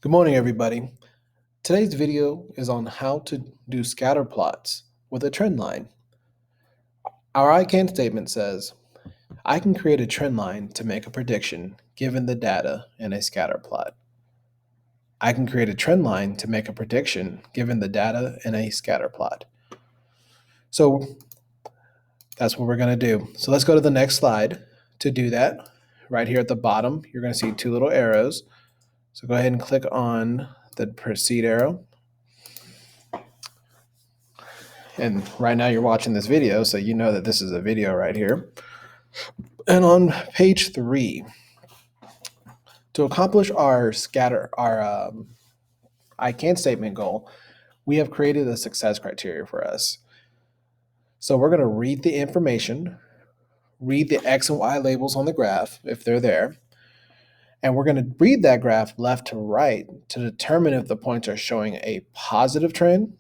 Good morning, everybody. Today's video is on how to do scatter plots with a trend line. Our I can statement says, I can create a trend line to make a prediction given the data in a scatter plot. I can create a trend line to make a prediction given the data in a scatter plot. So that's what we're going to do. So let's go to the next slide. To do that, right here at the bottom, you're going to see two little arrows. So go ahead and click on the proceed arrow. And right now you're watching this video, so you know that this is a video right here. And on page 3, to accomplish our I can statement goal, we have created a success criteria for us. So we're going to read the information, read the X and Y labels on the graph if they're there, and we're going to read that graph left to right to determine if the points are showing a positive trend,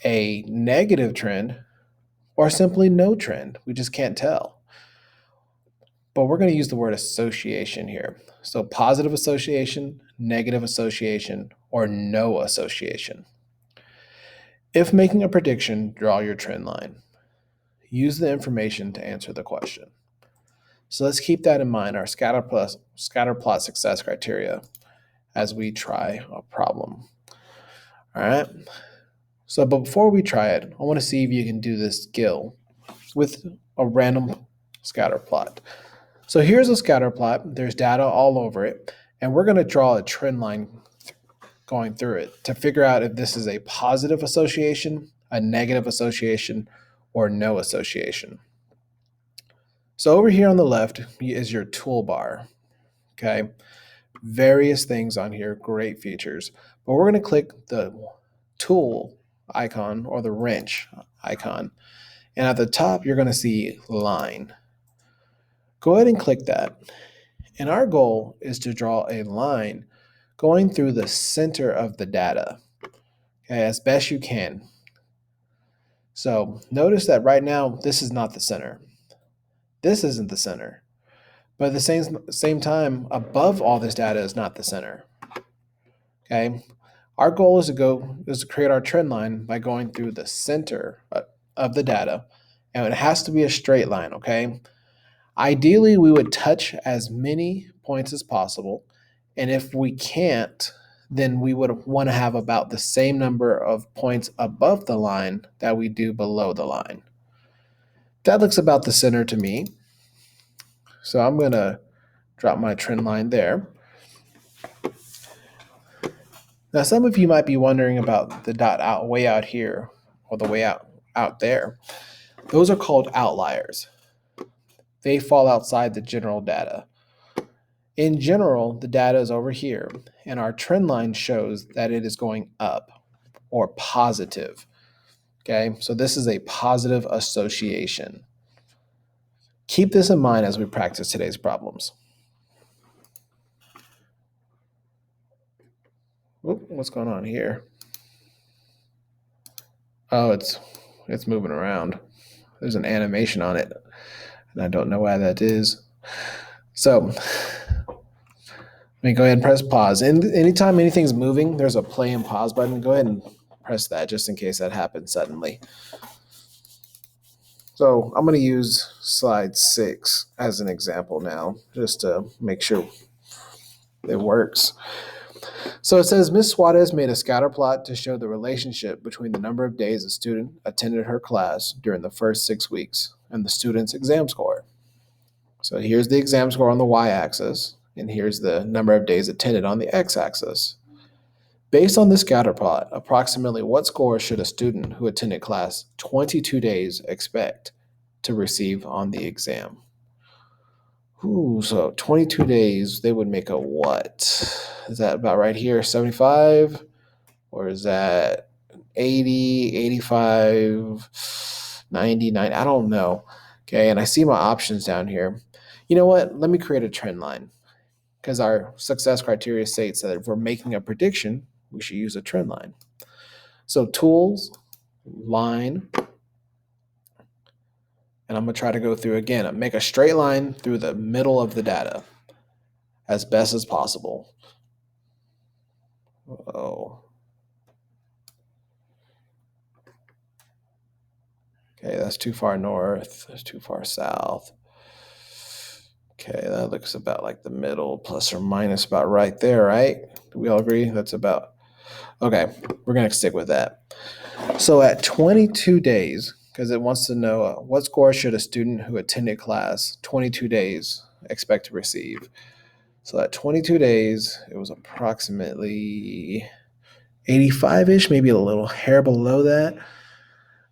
a negative trend, or simply no trend. We just can't tell. But we're going to use the word association here. So positive association, negative association, or no association. If making a prediction, draw your trend line. Use the information to answer the question. So let's keep that in mind, our scatter plot success criteria, as we try a problem. All right. So, but before we try it, I want to see if you can do this skill with a random scatter plot. So here's a scatter plot. There's data all over it, and we're going to draw a trend line going through it to figure out if this is a positive association, a negative association, or no association. So over here on the left is your toolbar. Okay, various things on here, great features. But we're going to click the tool icon or the wrench icon, and at the top you're going to see line. Go ahead and click that. And our goal is to draw a line going through the center of the data, okay, as best you can. So notice that right now, this is not the center. This isn't the center. But at the same time, above all this data is not the center. Okay. Our goal is to create our trend line by going through the center of the data, and it has to be a straight line, okay? Ideally, we would touch as many points as possible, and if we can't, then we would want to have about the same number of points above the line that we do below the line. That looks about the center to me. So I'm going to drop my trend line there. Now, some of you might be wondering about the dot way out here or the way out there. Those are called outliers. They fall outside the general data. In general, the data is over here, and our trend line shows that it is going up or positive. Okay, so this is a positive association. Keep this in mind as we practice today's problems. Oop, what's going on here? Oh, it's moving around. There's an animation on it, and I don't know why that is. So let me go ahead and press pause. And anytime anything's moving, there's a play and pause button. Go ahead and press that just in case that happens suddenly. So I'm going to use slide 6 as an example now, just to make sure it works. So it says, Ms. Suarez made a scatter plot to show the relationship between the number of days a student attended her class during the first 6 weeks and the student's exam score. So here's the exam score on the y-axis, and here's the number of days attended on the x-axis. Based on the scatter plot, approximately what score should a student who attended class 22 days expect to receive on the exam? Ooh, so 22 days, they would make a what? Is that about right here, 75? Or is that 80, 85, 99? I don't know. Okay, and I see my options down here. You know what? Let me create a trend line, because our success criteria states that if we're making a prediction, we should use a trend line. So tools, line, and I'm going to try to go through again, make a straight line through the middle of the data as best as possible. Oh. Okay, that's too far north. That's too far south. Okay, that looks about like the middle, plus or minus about right there, right? Do we all agree? That's about. Okay, we're going to stick with that. So at 22 days, because it wants to know what score should a student who attended class 22 days expect to receive. So at 22 days, it was approximately 85-ish, maybe a little hair below that,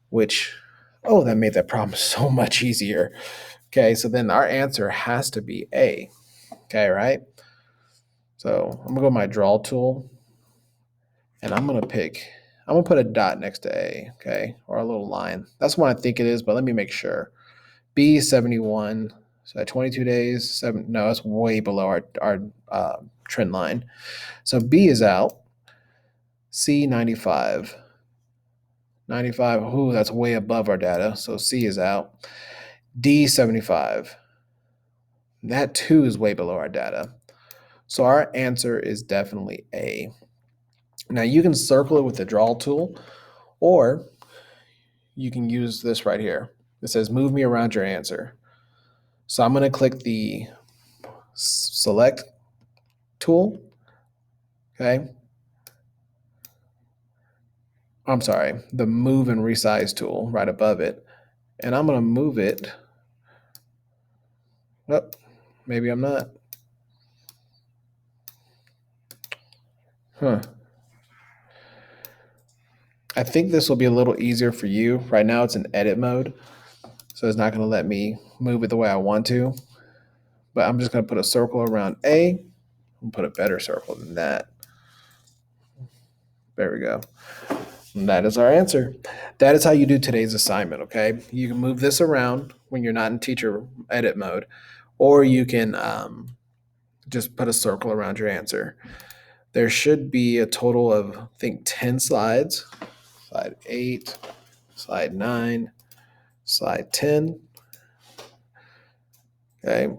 which, oh, that made that problem so much easier. Okay, so then our answer has to be A. Okay, right? So I'm gonna go to my draw tool and I'm gonna put a dot next to A, okay, or a little line. That's what I think it is, but let me make sure. B 71. So at 22 days, no, it's way below our trend line. So B is out. C 95. 95, ooh, that's way above our data. So C is out. D 75. That too is way below our data. So our answer is definitely A. Now you can circle it with the draw tool, or you can use this right here. It says move me around your answer. So I'm going to click the select tool. Okay. I'm sorry, the move and resize tool right above it. And I'm going to move it. Oh, maybe I'm not. Huh. I think this will be a little easier for you. Right now it's in edit mode, so it's not going to let me move it the way I want to. But I'm just going to put a circle around A and put a better circle than that. There we go. And that is our answer. That is how you do today's assignment, okay? You can move this around when you're not in teacher edit mode, or you can just put a circle around your answer. There should be a total of, I think, 10 slides. Slide 8, slide 9, slide 10. Okay.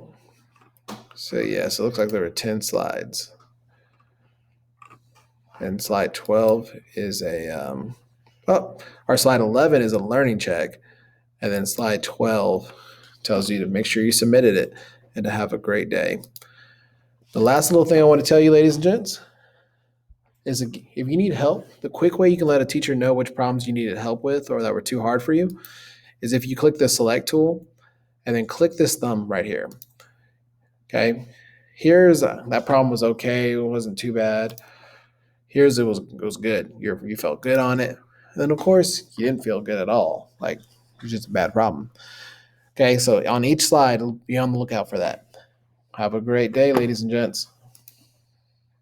So, yes, it looks like there were 10 slides. And slide 12 is our slide 11 is a learning check. And then slide 12 tells you to make sure you submitted it and to have a great day. The last little thing I want to tell you, ladies and gents, is if you need help, the quick way you can let a teacher know which problems you needed help with or that were too hard for you is if you click the select tool and then click this thumb right here. Okay, here's that problem was okay, it wasn't too bad. Here's it was good. You felt good on it. And then of course you didn't feel good at all. Like it was just a bad problem. Okay, so on each slide, be on the lookout for that. Have a great day, ladies and gents.